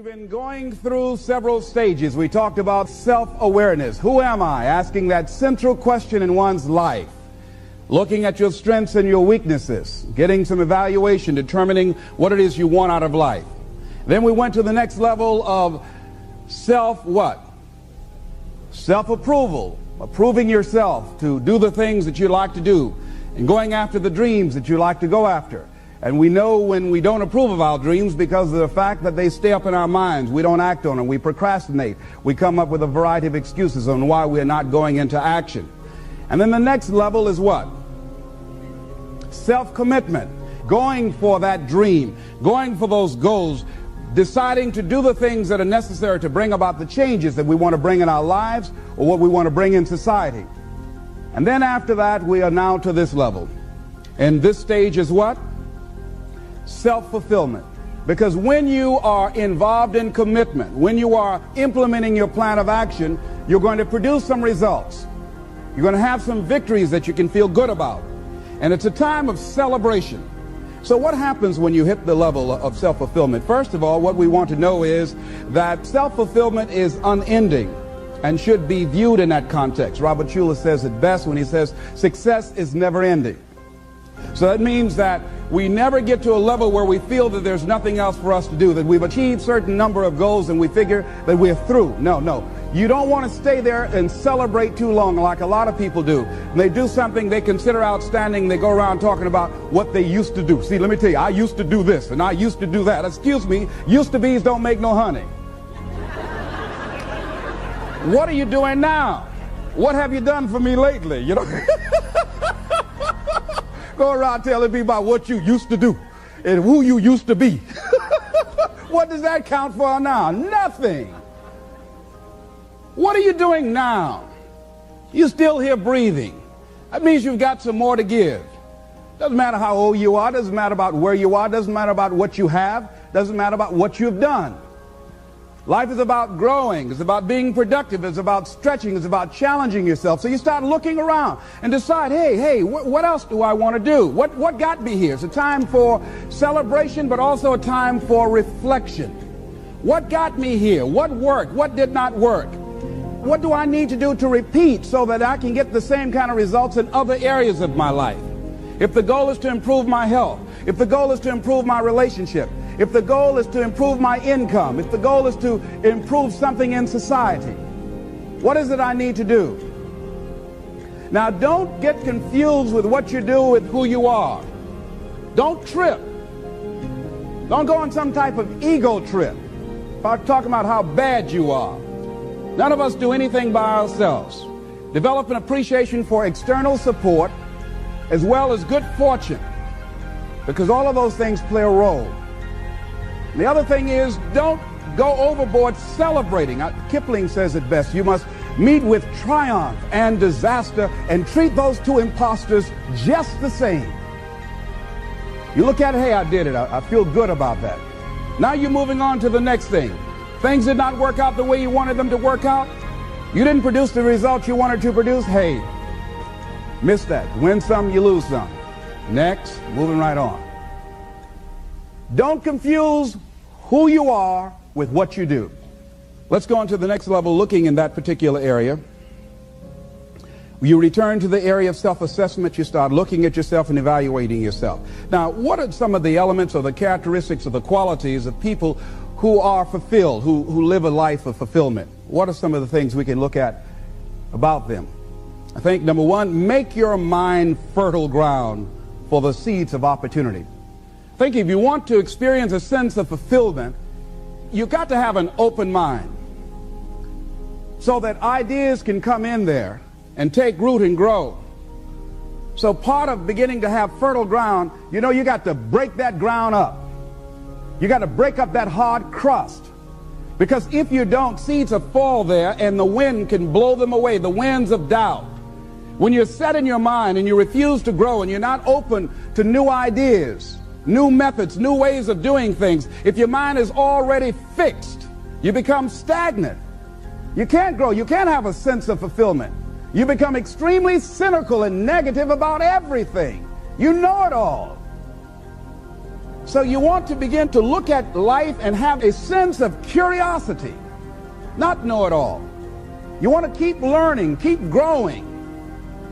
been going through several stages. We talked about self-awareness. Who am I? Asking that central question in one's life. Looking at your strengths and your weaknesses. Getting some evaluation, determining what it is you want out of life. Then we went to the next level of self-what? Self-approval. Approving yourself to do the things that you like to do. And going after the dreams that you like to go after. And we know when we don't approve of our dreams because of the fact that they stay up in our minds. We don't act on them. We procrastinate. We come up with a variety of excuses on why we're not going into action. And then the next level is what? Self-commitment. Going for that dream. Going for those goals. Deciding to do the things that are necessary to bring about the changes that we want to bring in our lives or what we want to bring in society. And then after that, we are now to this level. And this stage is what? Self-fulfillment. Because when you are involved in commitment, when you are implementing your plan of action, you're going to produce some results. You're going to have some victories that you can feel good about. And it's a time of celebration. So what happens when you hit the level of self-fulfillment? First of all, what we want to know is that self-fulfillment is unending and should be viewed in that context. Robert Schuller says it best when he says success is never ending. So that means that we never get to a level where we feel that there's nothing else for us to do, that we've achieved certain number of goals and we figure that we're through. No. You don't want to stay there and celebrate too long like a lot of people do. When they do something they consider outstanding, they go around talking about what they used to do. See, let me tell you, I used to do this and I used to do that. Excuse me, used to be's don't make no honey. What are you doing now? What have you done for me lately? You know? Go around telling people about what you used to do and who you used to be. What does that count for now? Nothing. What are you doing now? You're still here breathing. That means you've got some more to give. Doesn't matter how old you are, doesn't matter about where you are, doesn't matter about what you have, doesn't matter about what you've done. Life is about growing, it's about being productive, it's about stretching, it's about challenging yourself. So you start looking around and decide, hey, what else do I want to do? What got me here? It's a time for celebration, but also a time for reflection. What got me here? What worked? What did not work? What do I need to do to repeat so that I can get the same kind of results in other areas of my life? If the goal is to improve my health, if the goal is to improve my relationship, if the goal is to improve my income, if the goal is to improve something in society, what is it I need to do? Now, don't get confused with what you do with who you are. Don't trip. Don't go on some type of ego trip about talking about how bad you are. None of us do anything by ourselves. Develop an appreciation for external support as well as good fortune, because all of those things play a role. The other thing is, don't go overboard celebrating. Kipling says it best. You must meet with triumph and disaster and treat those two imposters just the same. You look at it, hey, I did it. I feel good about that. Now you're moving on to the next thing. Things did not work out the way you wanted them to work out. You didn't produce the results you wanted to produce. Hey, miss that. Win some, you lose some. Next, moving right on. Don't confuse who you are with what you do. Let's go on to the next level, looking in that particular area. You return to the area of self-assessment. You start looking at yourself and evaluating yourself. Now, what are some of the elements or the characteristics or the qualities of people who are fulfilled, who live a life of fulfillment? What are some of the things we can look at about them? I think, number one, make your mind fertile ground for the seeds of opportunity. I think if you want to experience a sense of fulfillment, you've got to have an open mind so that ideas can come in there and take root and grow. So part of beginning to have fertile ground, you know, you got to break that ground up. You got to break up that hard crust. Because if you don't, seeds will fall there and the wind can blow them away, the winds of doubt. When you're set in your mind and you refuse to grow and you're not open to new ideas, new methods, new ways of doing things, if your mind is already fixed, you become stagnant. You can't grow. You can't have a sense of fulfillment. You become extremely cynical and negative about everything. You know it all. So you want to begin to look at life and have a sense of curiosity, not know-it-all. You want to keep learning, keep growing.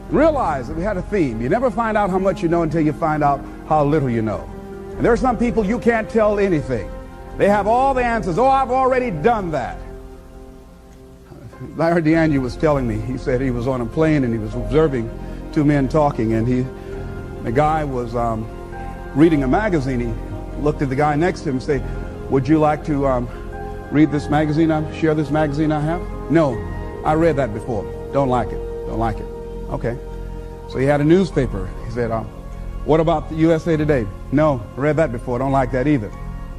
Realize that we had a theme. You never find out how much you know until you find out how little you know. And there are some people you can't tell anything. They have all the answers. Oh, I've already done that. Larry DeAngie was telling me, he said he was on a plane and he was observing two men talking, and the guy was reading a magazine. He looked at the guy next to him and said, would you like to read this magazine, share this magazine I have? No, I read that before. Don't like it. Don't like it. Okay. So he had a newspaper. He said, what about the USA Today? No, I read that before. Don't like that either.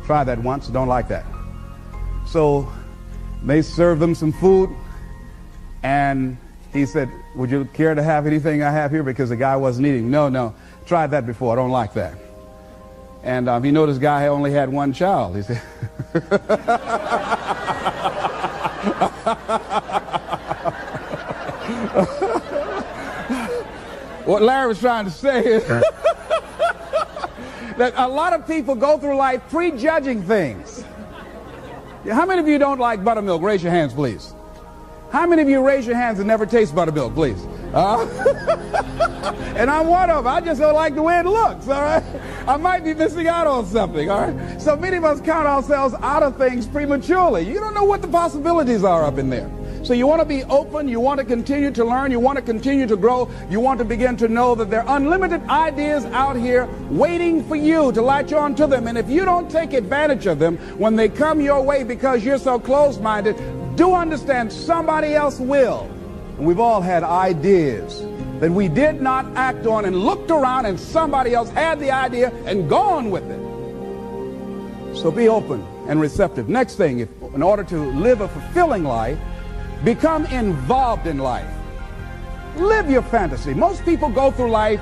Tried that once. Don't like that. So they served them some food, and he said, would you care to have anything I have here? Because the guy wasn't eating. No, tried that before. I don't like that. And he noticed the guy only had one child. He said, what Larry was trying to say is that a lot of people go through life prejudging things. How many of you don't like buttermilk? Raise your hands, please. How many of you raise your hands and never taste buttermilk, please? And I'm one of them. I just don't like the way it looks, all right? I might be missing out on something, all right? So many of us count ourselves out of things prematurely. You don't know what the possibilities are up in there. So you want to be open, you want to continue to learn, you want to continue to grow, you want to begin to know that there are unlimited ideas out here waiting for you to latch on to them. And if you don't take advantage of them when they come your way because you're so closed-minded, do understand somebody else will. And we've all had ideas that we did not act on and looked around and somebody else had the idea and gone with it. So be open and receptive. Next thing, in order to live a fulfilling life, become involved in life. Live your fantasy. Most people go through life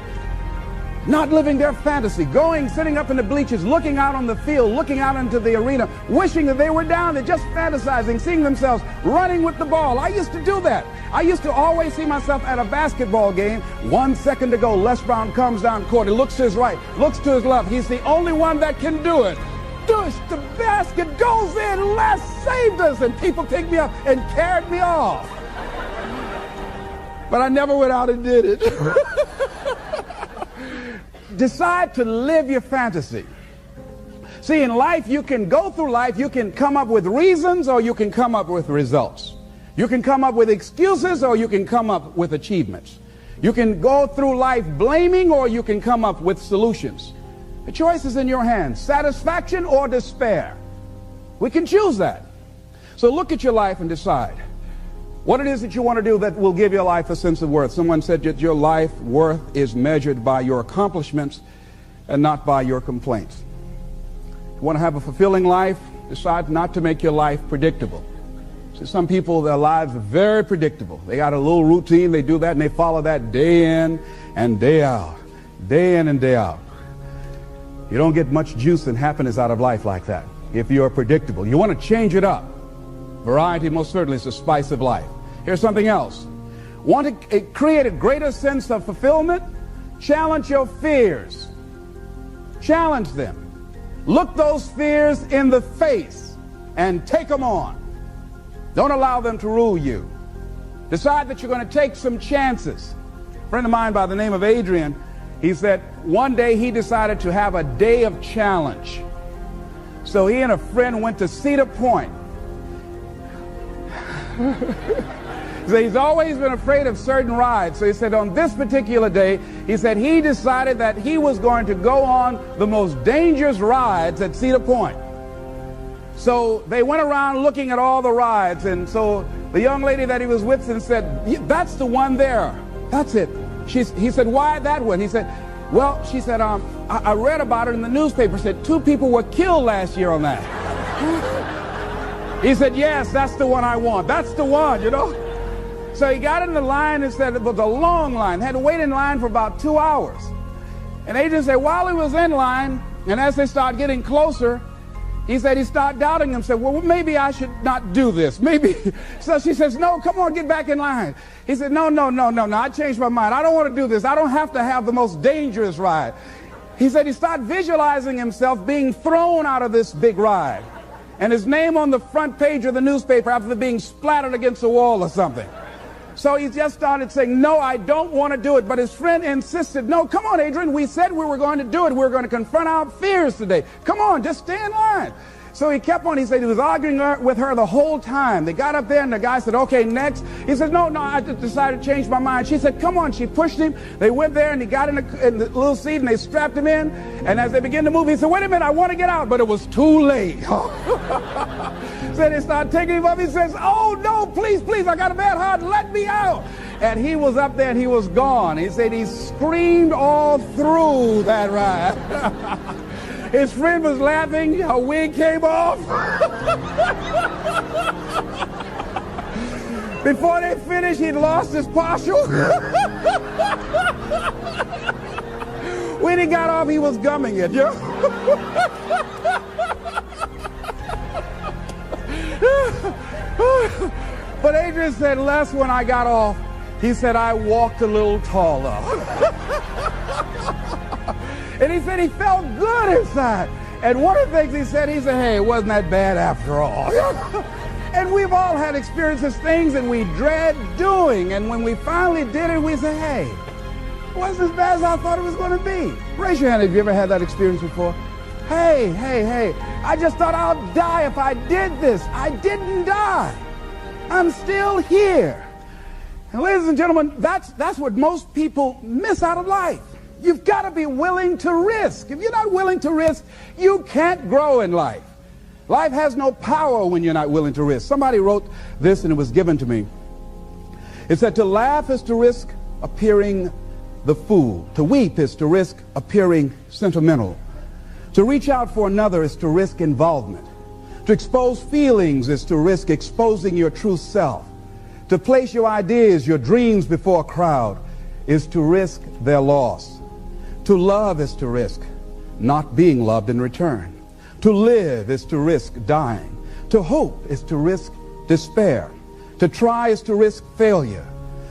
not living their fantasy, sitting up in the bleachers, looking out on the field, looking out into the arena, wishing that they were down there, just fantasizing, seeing themselves running with the ball. I used to do that. I used to always see myself at a basketball game, 1 second to go, Les Brown comes down court, he looks to his right, looks to his left, he's the only one that can do it. Dush, the basket goes in, Les saved us, and people picked me up and carried me off. But I never went out and did it. Decide to live your fantasy. See, in life, you can go through life, you can come up with reasons or you can come up with results. You can come up with excuses or you can come up with achievements. You can go through life blaming or you can come up with solutions. The choice is in your hands, satisfaction or despair. We can choose that. So look at your life and decide what it is that you want to do that will give your life a sense of worth. Someone said that your life worth is measured by your accomplishments and not by your complaints. If you want to have a fulfilling life, decide not to make your life predictable. See, some people, their lives are very predictable. They got a little routine, they do that, and they follow that day in and day out, day in and day out. You don't get much juice and happiness out of life like that if you're predictable. You want to change it up. Variety most certainly is the spice of life. Here's something else. Want to create a greater sense of fulfillment? Challenge your fears. Challenge them. Look those fears in the face and take them on. Don't allow them to rule you. Decide that you're going to take some chances. A friend of mine by the name of Adrian, he said one day he decided to have a day of challenge. So he and a friend went to Cedar Point. So he's always been afraid of certain rides. So he said on this particular day, he said he decided that he was going to go on the most dangerous rides at Cedar Point. So they went around looking at all the rides, and so the young lady that he was with said, that's the one there. That's it. He said, why that one? He said, well, she said, I read about it in the newspaper. Said 2 people were killed last year on that. He said, yes, that's the one I want. That's the one, you know. So he got in the line and said it was a long line. Had to wait in line for about 2 hours. And Adrian said while he was in line, and as they started getting closer, he said he started doubting himself. Well, maybe I should not do this. Maybe. So she says, no, come on, get back in line. He said, no, I changed my mind. I don't want to do this. I don't have to have the most dangerous ride. He said he started visualizing himself being thrown out of this big ride, and his name on the front page of the newspaper after being splattered against a wall or something. So he just started saying, no, I don't want to do it. But his friend insisted, no, come on, Adrian, we said we were going to do it. We were going to confront our fears today. Come on, just stay in line. So he kept on. He said he was arguing with her the whole time. They got up there and the guy said, okay, next. He said, no, I just decided to change my mind. She said, come on. She pushed him. They went there and he got in the little seat and they strapped him in. And as they began to move, he said, wait a minute, I want to get out. But it was too late. So they started taking him up. He says, oh, no, please, please, I got a bad heart. Let me out. And he was up there and he was gone. He said he screamed all through that ride. His friend was laughing. Her wig came off. Before they finished, he'd lost his partial. When he got off, he was gumming it. Yeah? But Adrian said, Les, when I got off, he said, I walked a little taller. And he said he felt good inside. And one of the things he said, hey, it wasn't that bad after all. And we've all had experiences, things that we dread doing. And when we finally did it, we say, hey, it wasn't as bad as I thought it was going to be. Raise your hand if you ever had that experience before. Hey, I just thought I'll die if I did this. I didn't die. I'm still here. And ladies and gentlemen, that's what most people miss out of life. You've got to be willing to risk. If you're not willing to risk, you can't grow in life. Life has no power when you're not willing to risk. Somebody wrote this and it was given to me. It said, to laugh is to risk appearing the fool. To weep is to risk appearing sentimental. To reach out for another is to risk involvement. To expose feelings is to risk exposing your true self. To place your ideas, your dreams before a crowd is to risk their loss. To love is to risk not being loved in return. To live is to risk dying. To hope is to risk despair. To try is to risk failure.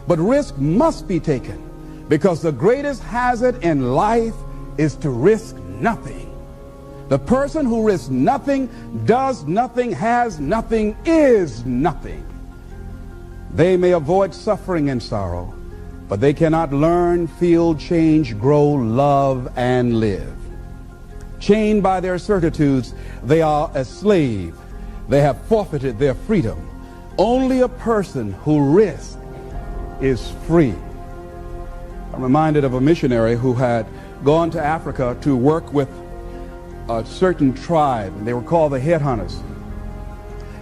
But risk must be taken because the greatest hazard in life is to risk nothing. The person who risks nothing, does nothing, has nothing, is nothing. They may avoid suffering and sorrow, but they cannot learn, feel, change, grow, love, and live. Chained by their certitudes, they are a slave. They have forfeited their freedom. Only a person who risks is free. I'm reminded of a missionary who had gone to Africa to work with a certain tribe. They were called the headhunters.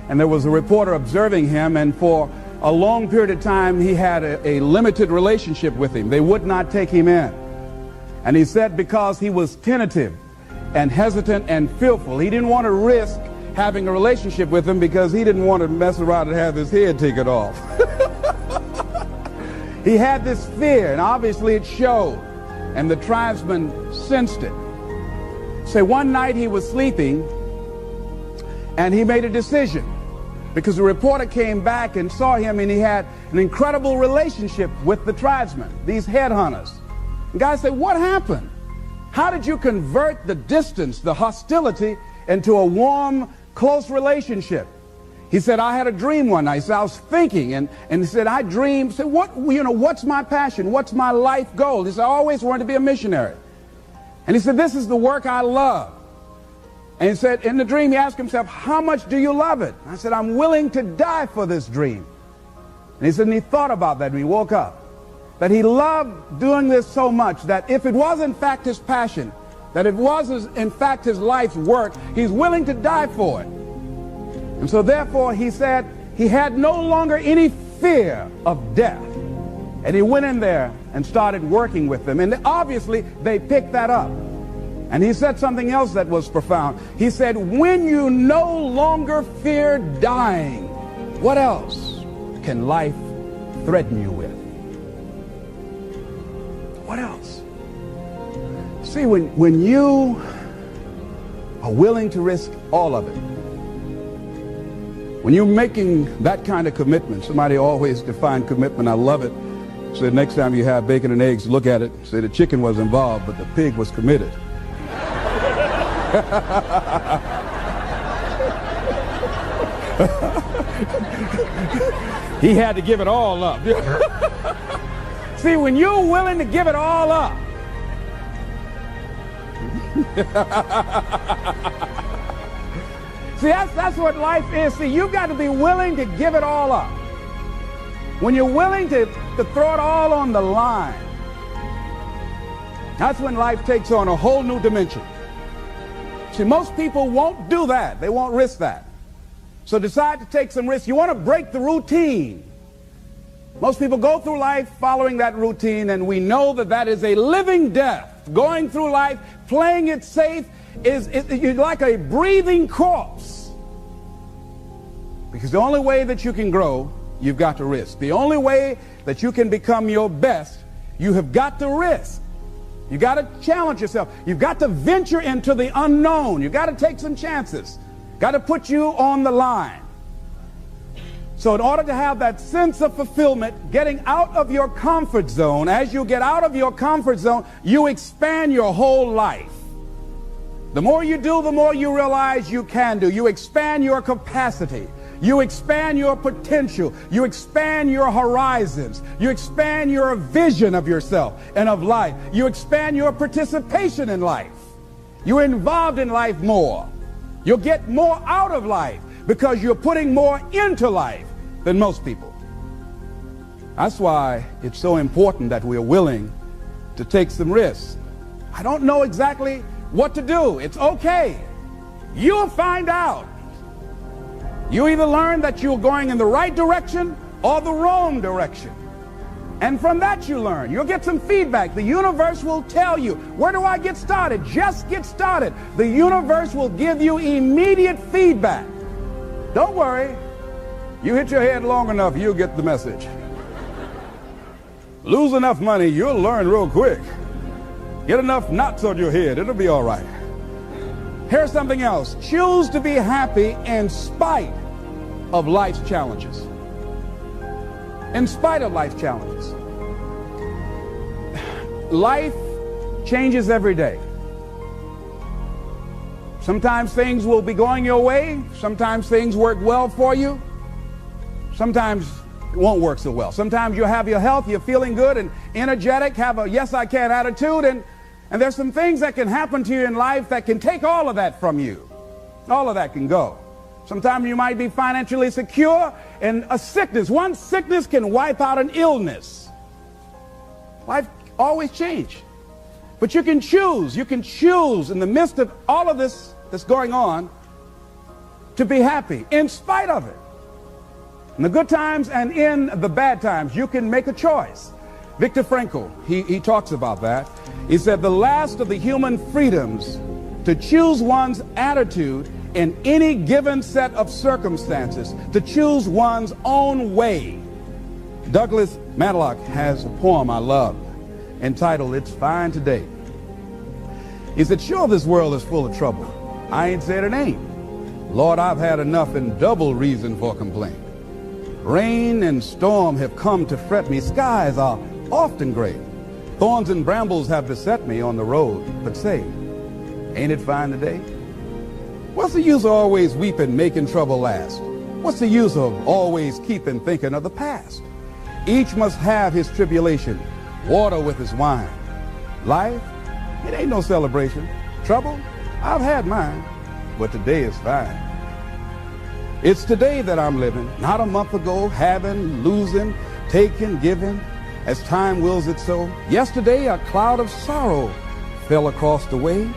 And there was a reporter observing him, and for a long period of time he had a limited relationship with him. They would not take him in. And he said because he was tentative and hesitant and fearful, he didn't want to risk having a relationship with him because he didn't want to mess around and have his head taken off. He had this fear, and obviously it showed, and the tribesman sensed it. So one night he was sleeping and he made a decision because the reporter came back and saw him, and he had an incredible relationship with the tribesmen, these headhunters. The guy said, what happened? How did you convert the distance, the hostility, into a warm, close relationship? He said, I had a dream one night. He said, I was thinking, and he said, I dreamed. Said, what's my passion? What's my life goal? He said, I always wanted to be a missionary. And he said, this is the work I love. And he said, in the dream, he asked himself, how much do you love it? I said, I'm willing to die for this dream. And he said, and he thought about that when he woke up, that he loved doing this so much that if it was in fact his passion, that it was in fact his life's work, he's willing to die for it. And so therefore, he said he had no longer any fear of death. And he went in there and started working with them. And obviously, they picked that up. And he said something else that was profound. He said, when you no longer fear dying, what else can life threaten you with? What else? See, when you are willing to risk all of it, when you're making that kind of commitment, somebody always defined commitment, I love it. So next time you have bacon and eggs, look at it, say the chicken was involved, but the pig was committed. He had to give it all up. See, when you're willing to give it all up, see, that's what life is. See, you've got to be willing to give it all up. When you're willing to throw it all on the line, that's when life takes on a whole new dimension. See, most people won't do that. They won't risk that. So decide to take some risks. You want to break the routine. Most people go through life following that routine, and we know that that is a living death. Going through life, playing it safe, you're like a breathing corpse. Because the only way that you can grow, you've got to risk. The only way that you can become your best, you have got to risk. You got to challenge yourself. You've got to venture into the unknown. You've got to take some chances. Got to put you on the line. So in order to have that sense of fulfillment, getting out of your comfort zone, as you get out of your comfort zone, you expand your whole life. The more you do, the more you realize you can do. You expand your capacity. You expand your potential. You expand your horizons. You expand your vision of yourself and of life. You expand your participation in life. You're involved in life more. You'll get more out of life because you're putting more into life than most people. That's why it's so important that we're willing to take some risks. I don't know exactly what to do. It's okay. You'll find out. You either learn that you're going in the right direction or the wrong direction. And from that you learn. You'll get some feedback. The universe will tell you, where do I get started? Just get started. The universe will give you immediate feedback. Don't worry. You hit your head long enough, you'll get the message. Lose enough money, you'll learn real quick. Get enough knots on your head, it'll be all right. Here's something else. Choose to be happy in spite of life's challenges. In spite of life's challenges. Life changes every day. Sometimes things will be going your way. Sometimes things work well for you. Sometimes it won't work so well. Sometimes you'll have your health, you're feeling good and energetic, have a yes I can attitude, and there's some things that can happen to you in life that can take all of that from you. All of that can go. Sometimes you might be financially secure, and a sickness, one sickness can wipe out an illness. Life always changes. But you can choose in the midst of all of this that's going on to be happy in spite of it. In the good times and in the bad times, you can make a choice. Viktor Frankl, he talks about that. He said the last of the human freedoms to choose one's attitude in any given set of circumstances, to choose one's own way. Douglas Matlock has a poem I love entitled It's Fine Today. He said, sure, this world is full of trouble. I ain't said it ain't. Lord, I've had enough and double reason for complaint. Rain and storm have come to fret me. Skies are often gray. Thorns and brambles have beset me on the road. But say, ain't it fine today? What's the use of always weeping, making trouble last? What's the use of always keeping thinking of the past? Each must have his tribulation, water with his wine. Life, it ain't no celebration. Trouble, I've had mine, but today is fine. It's today that I'm living, not a month ago, having, losing, taking, giving, as time wills it so. Yesterday, a cloud of sorrow fell across the way.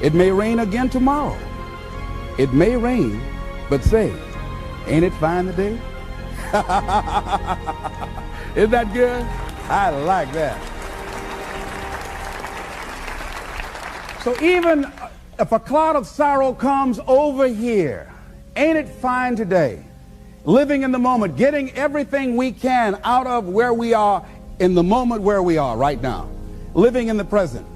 It may rain again tomorrow. It may rain, but say, ain't it fine today? Isn't that good? I like that. So even if a cloud of sorrow comes over here, ain't it fine today? Living in the moment, getting everything we can out of where we are in the moment where we are right now. Living in the present.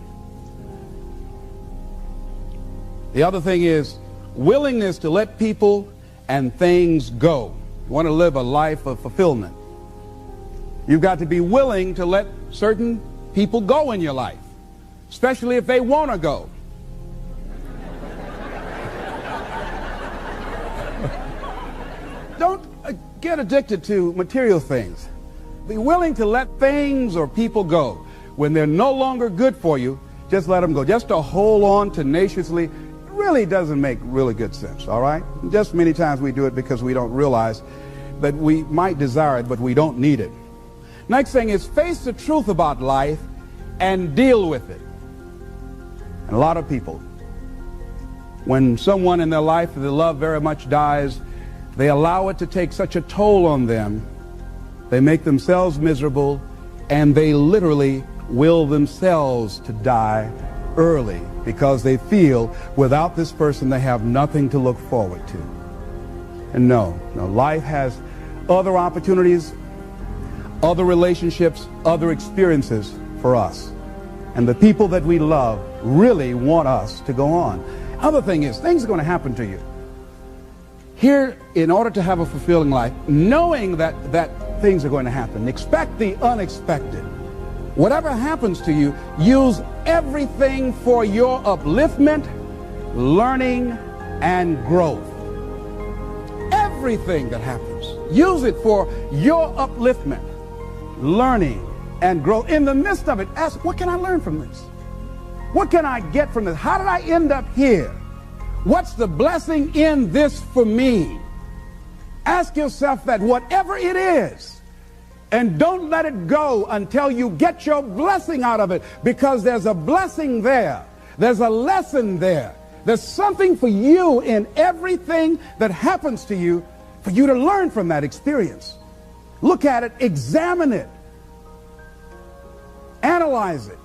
The other thing is willingness to let people and things go. You want to live a life of fulfillment. You've got to be willing to let certain people go in your life, especially if they want to go. Don't get addicted to material things. Be willing to let things or people go. When they're no longer good for you, just let them go. Just to hold on tenaciously really doesn't make really good sense, all right? Just many times we do it because we don't realize that we might desire it, but we don't need it. Next thing is face the truth about life and deal with it. And a lot of people, when someone in their life they love very much dies, they allow it to take such a toll on them. They make themselves miserable, and they literally will themselves to die early because they feel without this person they have nothing to look forward to. And no, life has other opportunities, other relationships, other experiences for us. And the people that we love really want us to go on. Other thing is, things are going to happen to you. Here, in order to have a fulfilling life, knowing that things are going to happen, expect the unexpected. Whatever happens to you, use everything for your upliftment, learning, and growth. Everything that happens, use it for your upliftment, learning, and growth. In the midst of it, ask, what can I learn from this? What can I get from this? How did I end up here? What's the blessing in this for me? Ask yourself that, whatever it is. And don't let it go until you get your blessing out of it, because there's a blessing there. There's a lesson there. There's something for you in everything that happens to you for you to learn from that experience. Look at it, examine it, analyze it,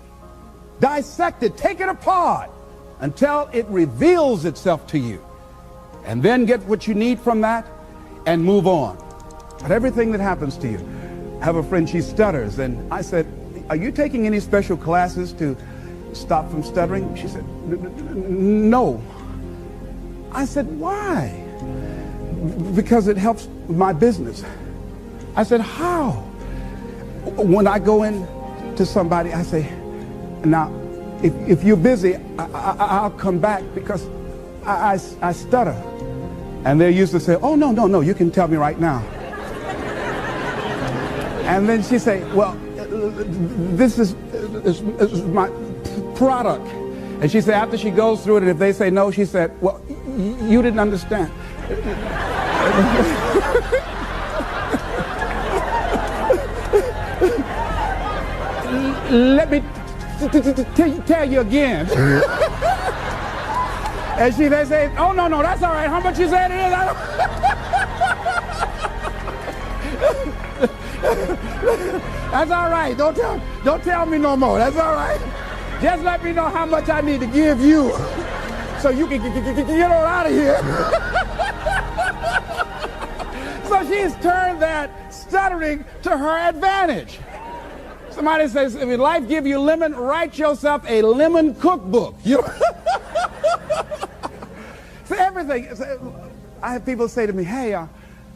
dissect it, take it apart until it reveals itself to you. And then get what you need from that and move on. But everything that happens to you, I have a friend, she stutters, and I said, are you taking any special classes to stop from stuttering? She said, no. I said, why? Because it helps my business. I said, how? When I go in to somebody, I say, now, if you're busy, I'll come back because I stutter. And they used to say, oh, no, you can tell me right now. And then she say, well, this is my product. And she said, after she goes through it, and if they say no, she said, well, you didn't understand. Let me tell you again. And they say, oh, no, that's all right. How much you said it is? That's all right. Don't tell me no more. That's all right. Just let me know how much I need to give you so you can get on out of here. So she's turned that stuttering to her advantage. Somebody says, if life give you lemon, write yourself a lemon cookbook. You know? So everything. I have people say to me, hey,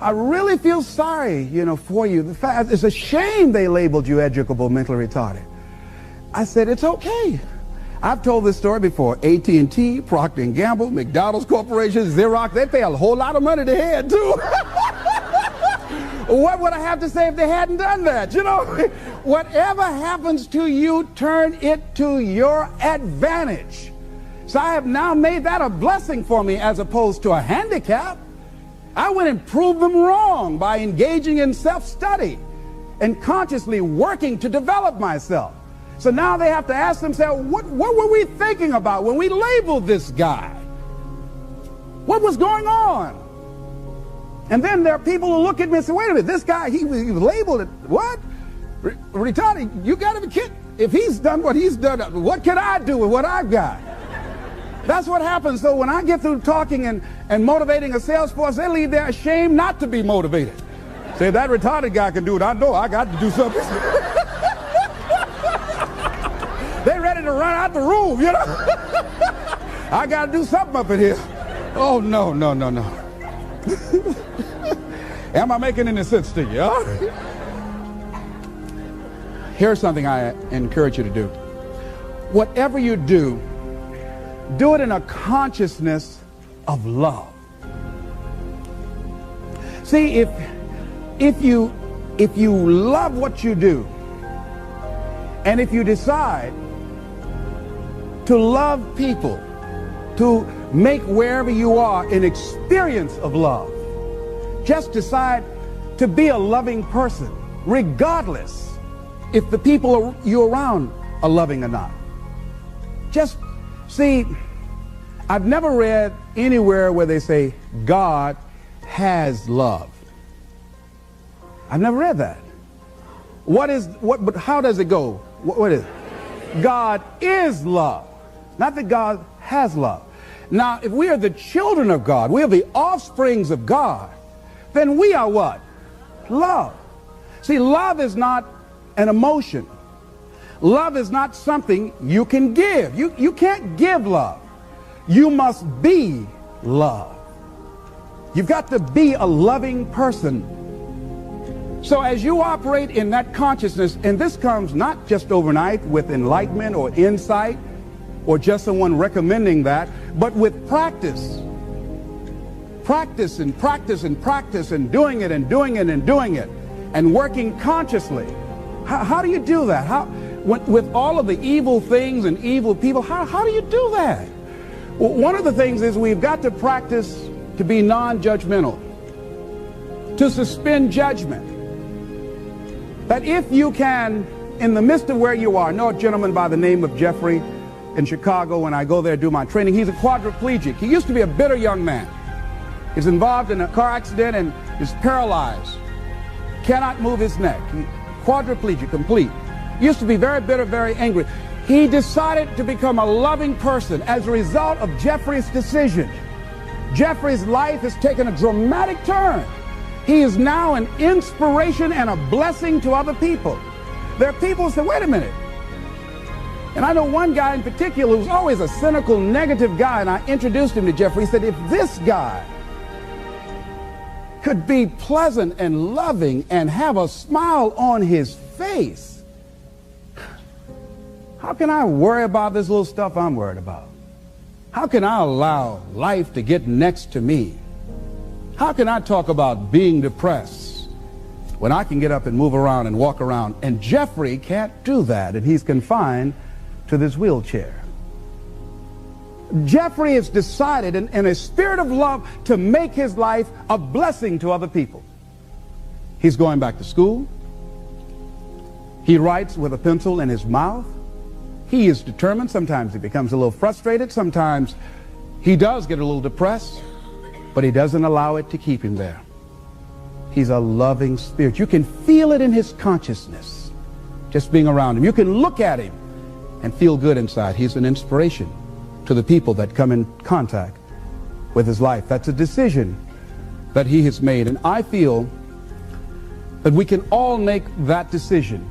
I really feel sorry, for you. The fact, it's a shame they labeled you educable mentally retarded. I said, it's okay. I've told this story before. AT&T, Procter & Gamble, McDonald's Corporation, Xerox, they pay a whole lot of money to head, too. What would I have to say if they hadn't done that? Whatever happens to you, turn it to your advantage. So I have now made that a blessing for me as opposed to a handicap. I would and prove them wrong by engaging in self-study and consciously working to develop myself. So now they have to ask themselves, what were we thinking about when we labeled this guy? What was going on? And then there are people who look at me and say, wait a minute, this guy, he was labeled it, what? Retarded, you got to be kidding. If he's done what he's done, what can I do with what I've got? That's what happens. So when I get through talking and motivating a sales force, they leave there ashamed not to be motivated. Say, if that retarded guy can do it, I know I got to do something. They're ready to run out the room, I got to do something up in here. Oh, no. Am I making any sense to you? Huh? Here's something I encourage you to do. Whatever you do, do it in a consciousness of love. See, if you love what you do, and if you decide to love people, to make wherever you are an experience of love, just decide to be a loving person, regardless if the people you're around are loving or not. Just see, I've never read anywhere where they say God has love. I've never read that. But how does it go? What is it? God is love. Not that God has love. Now, if we are the children of God, we are the offsprings of God, then we are what? Love. See, love is not an emotion. Love is not something you can give. You can't give love. You must be love. You've got to be a loving person. So as you operate in that consciousness, and this comes not just overnight with enlightenment or insight or just someone recommending that, but with practice. Practice and practice and practice and doing it and doing it and doing it and working consciously. How do you do that? With all of the evil things and evil people, how do you do that? Well, one of the things is we've got to practice to be non-judgmental, to suspend judgment. That if you can, in the midst of where you are, I know a gentleman by the name of Jeffrey in Chicago. When I go there to do my training, he's a quadriplegic. He used to be a bitter young man. He's involved in a car accident and is paralyzed. Cannot move his neck. Quadriplegic, complete. Used to be very bitter, very angry. He decided to become a loving person as a result of Jeffrey's decision. Jeffrey's life has taken a dramatic turn. He is now an inspiration and a blessing to other people. There are people who say, wait a minute. And I know one guy in particular who's always a cynical, negative guy, and I introduced him to Jeffrey. He said, if this guy could be pleasant and loving and have a smile on his face, how can I worry about this little stuff I'm worried about? How can I allow life to get next to me? How can I talk about being depressed when I can get up and move around and walk around? And Jeffrey can't do that, and he's confined to this wheelchair. Jeffrey has decided in a spirit of love to make his life a blessing to other people. He's going back to school. He writes with a pencil in his mouth. He is determined. Sometimes he becomes a little frustrated. Sometimes he does get a little depressed, but he doesn't allow it to keep him there. He's a loving spirit. You can feel it in his consciousness, just being around him. You can look at him and feel good inside. He's an inspiration to the people that come in contact with his life. That's a decision that he has made. And I feel that we can all make that decision